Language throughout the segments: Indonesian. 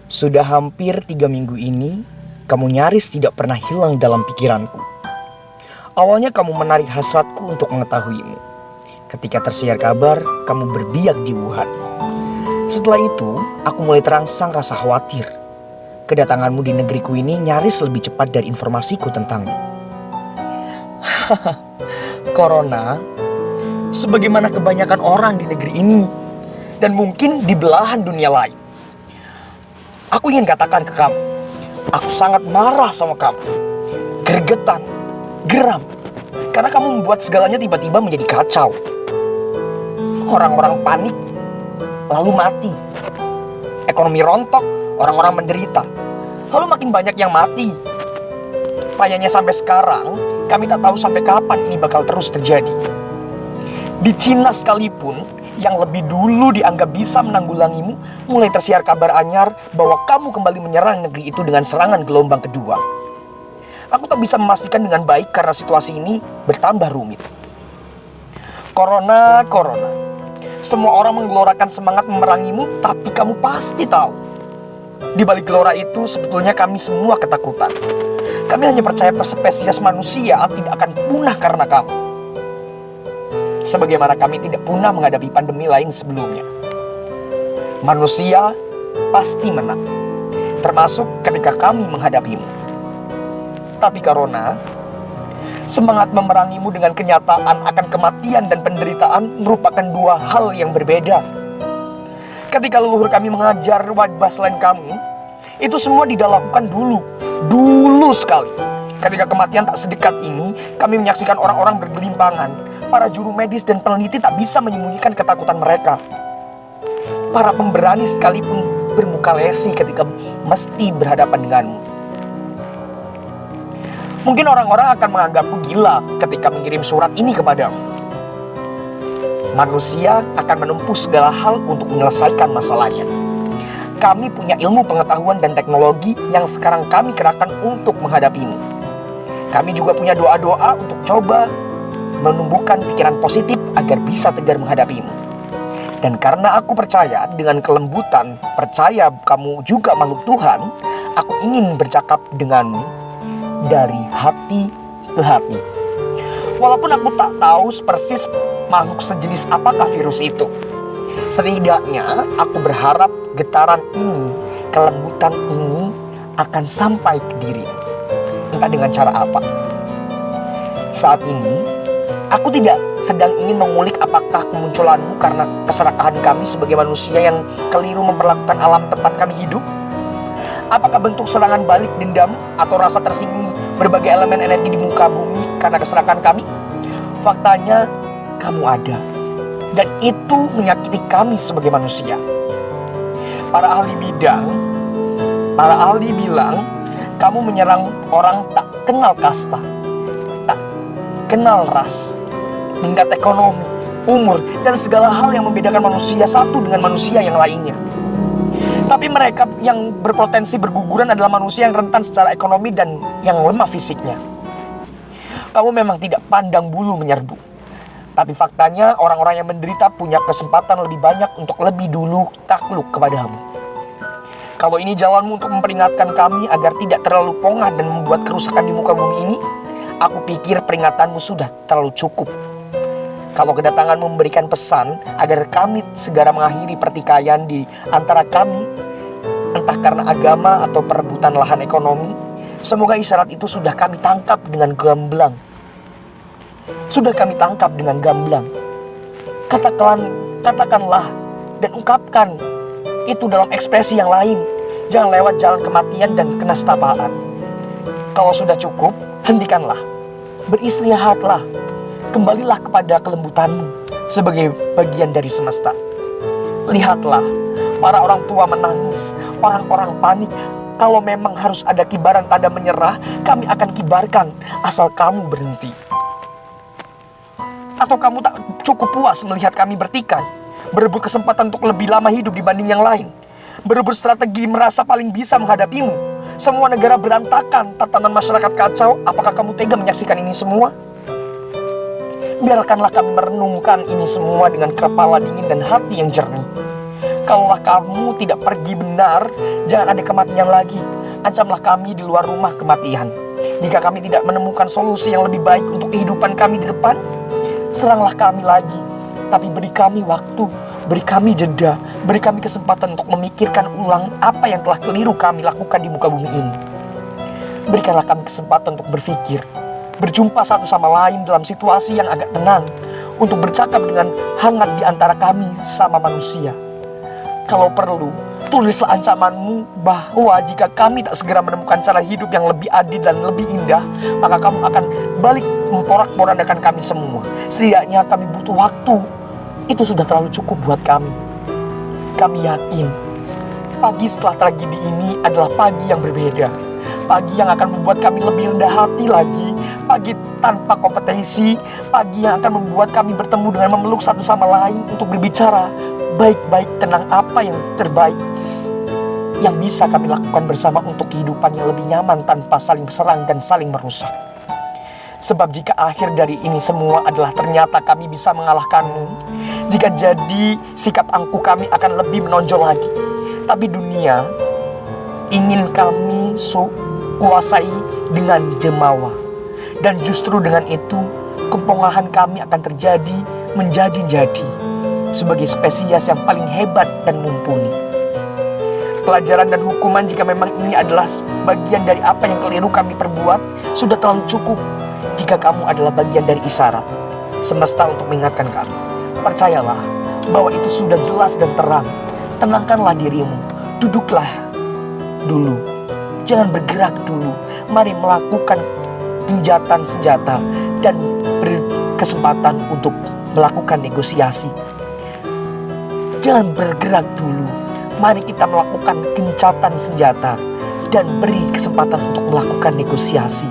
Sudah hampir 3 minggu ini, kamu nyaris tidak pernah hilang dalam pikiranku. Awalnya kamu menarik hasratku untuk mengetahuimu. Ketika tersiar kabar, kamu berbiak di Wuhan. Setelah itu, aku mulai terangsang rasa khawatir. Kedatanganmu di negeriku ini nyaris lebih cepat dari informasiku tentangmu. Corona, sebagaimana kebanyakan orang di negeri ini, dan mungkin di belahan dunia lain. Aku ingin katakan ke kamu, aku sangat marah sama kamu. Gregetan, geram, karena kamu membuat segalanya tiba-tiba menjadi kacau. Orang-orang panik, lalu mati. Ekonomi rontok, orang-orang menderita. Lalu makin banyak yang mati. Payahnya sampai sekarang, kami tak tahu sampai kapan ini bakal terus terjadi. Di Cina sekalipun, yang lebih dulu dianggap bisa menanggulangimu, mulai tersiar kabar anyar bahwa kamu kembali menyerang negeri itu dengan serangan gelombang kedua. Aku tak bisa memastikan dengan baik karena situasi ini bertambah rumit. Corona. Semua orang menggelorakan semangat memerangimu, tapi kamu pasti tahu. Di balik gelora itu sebetulnya kami semua ketakutan. Kami hanya percaya spesies manusia tidak akan punah karena kamu. Sebagaimana kami tidak punah menghadapi pandemi lain sebelumnya. Manusia pasti menang, termasuk ketika kami menghadapimu. Tapi Corona, semangat memerangimu dengan kenyataan akan kematian dan penderitaan merupakan dua hal yang berbeda. Ketika leluhur kami mengajar wabah selain kamu, itu semua dilakukan dulu sekali. Ketika kematian tak sedekat ini, kami menyaksikan orang-orang bergelimpangan. Para juru medis dan peneliti tak bisa menyembunyikan ketakutan mereka. Para pemberani sekalipun bermuka lesi ketika mesti berhadapan denganmu. Mungkin orang-orang akan menganggapku gila ketika mengirim surat ini kepadamu. Manusia akan menempuh segala hal untuk menyelesaikan masalahnya. Kami punya ilmu pengetahuan dan teknologi yang sekarang kami kerahkan untuk menghadapimu. Kami juga punya doa-doa untuk coba menumbuhkan pikiran positif agar bisa tegar menghadapimu. Dan karena aku percaya dengan kelembutan, percaya kamu juga makhluk Tuhan, aku ingin bercakap denganmu dari hati ke hati. Walaupun aku tak tahu persis makhluk sejenis apakah virus itu, setidaknya aku berharap getaran ini, kelembutan ini akan sampai ke dirimu. Entah dengan cara apa. Saat ini, aku tidak sedang ingin mengulik apakah kemunculanmu karena keserakahan kami sebagai manusia yang keliru memperlakukan alam tempat kami hidup. Apakah bentuk serangan balik dendam atau rasa tersinggung berbagai elemen energi di muka bumi karena keserakahan kami? Faktanya, kamu ada. Dan itu menyakiti kami sebagai manusia. Para ahli bilang, kamu menyerang orang tak kenal kasta, tak kenal ras, tingkat ekonomi, umur, dan segala hal yang membedakan manusia satu dengan manusia yang lainnya. Tapi mereka yang berpotensi berguguran adalah manusia yang rentan secara ekonomi dan yang lemah fisiknya. Kamu memang tidak pandang bulu menyerbu. Tapi faktanya orang-orang yang menderita punya kesempatan lebih banyak untuk lebih dulu takluk kepadamu. Kalau ini jalanmu untuk memperingatkan kami agar tidak terlalu pongah dan membuat kerusakan di muka bumi ini, aku pikir peringatanmu sudah terlalu cukup. Kalau kedatanganmu memberikan pesan agar kami segera mengakhiri pertikaian di antara kami, entah karena agama atau perebutan lahan ekonomi, semoga isyarat itu sudah kami tangkap dengan gamblang. Katakanlah dan ungkapkan itu dalam ekspresi yang lain. Jangan lewat jalan kematian dan kenestapaan. Kalau sudah cukup, hentikanlah. Beristirahatlah. Kembalilah kepada kelembutanmu sebagai bagian dari semesta. Lihatlah, para orang tua menangis, orang-orang panik. Kalau memang harus ada kibaran tanda menyerah, kami akan kibarkan asal kamu berhenti. Atau kamu tak cukup puas melihat kami bertikai, berebut kesempatan untuk lebih lama hidup dibanding yang lain, berebut strategi merasa paling bisa menghadapimu. Semua negara berantakan, tatanan masyarakat kacau. Apakah kamu tega menyaksikan ini semua? Biarkanlah kami merenungkan ini semua dengan kepala dingin dan hati yang jernih. Kalaulah kamu tidak pergi benar, jangan ada kematian lagi. Ancamlah kami di luar rumah kematian. Jika kami tidak menemukan solusi yang lebih baik untuk kehidupan kami di depan, seranglah kami lagi. Tapi beri kami waktu, beri kami jeda, beri kami kesempatan untuk memikirkan ulang apa yang telah keliru kami lakukan di muka bumi ini. Berikanlah kami kesempatan untuk berpikir, berjumpa satu sama lain dalam situasi yang agak tenang, untuk bercakap dengan hangat di antara kami sama manusia. Kalau perlu, tulislah ancamanmu bahwa jika kami tak segera menemukan cara hidup yang lebih adil dan lebih indah, maka kamu akan balik memporak-porandakan kami semua. Setidaknya kami butuh waktu. Itu sudah terlalu cukup buat kami. Kami yakin pagi setelah tragedi ini adalah pagi yang berbeda. Pagi yang akan membuat kami lebih rendah hati lagi. Pagi tanpa kompetensi. Pagi yang akan membuat kami bertemu dengan memeluk satu sama lain untuk berbicara baik-baik tentang apa yang terbaik yang bisa kami lakukan bersama untuk kehidupan yang lebih nyaman tanpa saling serang dan saling merusak. Sebab jika akhir dari ini semua adalah ternyata kami bisa mengalahkanmu, jika jadi sikap angkuh kami akan lebih menonjol lagi. Tapi dunia ingin kami kuasai dengan jemawa. Dan justru dengan itu, kempongahan kami akan terjadi menjadi-jadi sebagai spesies yang paling hebat dan mumpuni. Pelajaran dan hukuman jika memang ini adalah bagian dari apa yang keliru kami perbuat, sudah terlalu cukup. Jika kamu adalah bagian dari isyarat semesta untuk mengingatkan kami, percayalah bahwa itu sudah jelas dan terang. Tenangkanlah dirimu, duduklah dulu, jangan bergerak dulu. Mari melakukan genjatan senjata dan berkesempatan untuk melakukan negosiasi. Jangan bergerak dulu, mari kita melakukan gencatan senjata dan beri kesempatan untuk melakukan negosiasi.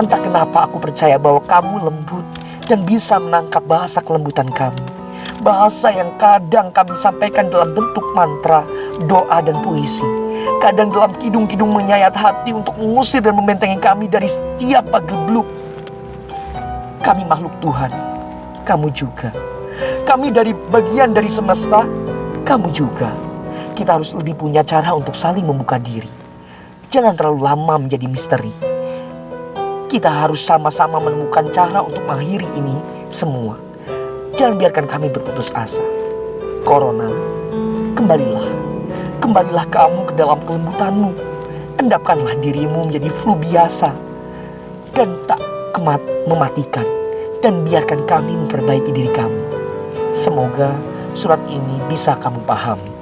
Entah kenapa aku percaya bahwa kamu lembut dan bisa menangkap bahasa kelembutan kami. Bahasa yang kadang kami sampaikan dalam bentuk mantra, doa, dan puisi. Kadang dalam kidung-kidung menyayat hati untuk mengusir dan membentengi kami dari setiap pagebluk. Kami makhluk Tuhan, kamu juga. Kami dari bagian dari semesta, kamu juga. Kita harus lebih punya cara untuk saling membuka diri. Jangan terlalu lama menjadi misteri. Kita harus sama-sama menemukan cara untuk mengakhiri ini semua. Jangan biarkan kami berputus asa. Corona, kembalilah. Kembalilah kamu ke dalam kelembutanmu. Endapkanlah dirimu menjadi flu biasa dan tak mematikan. Dan biarkan kami memperbaiki diri kamu. Semoga surat ini bisa kamu pahami.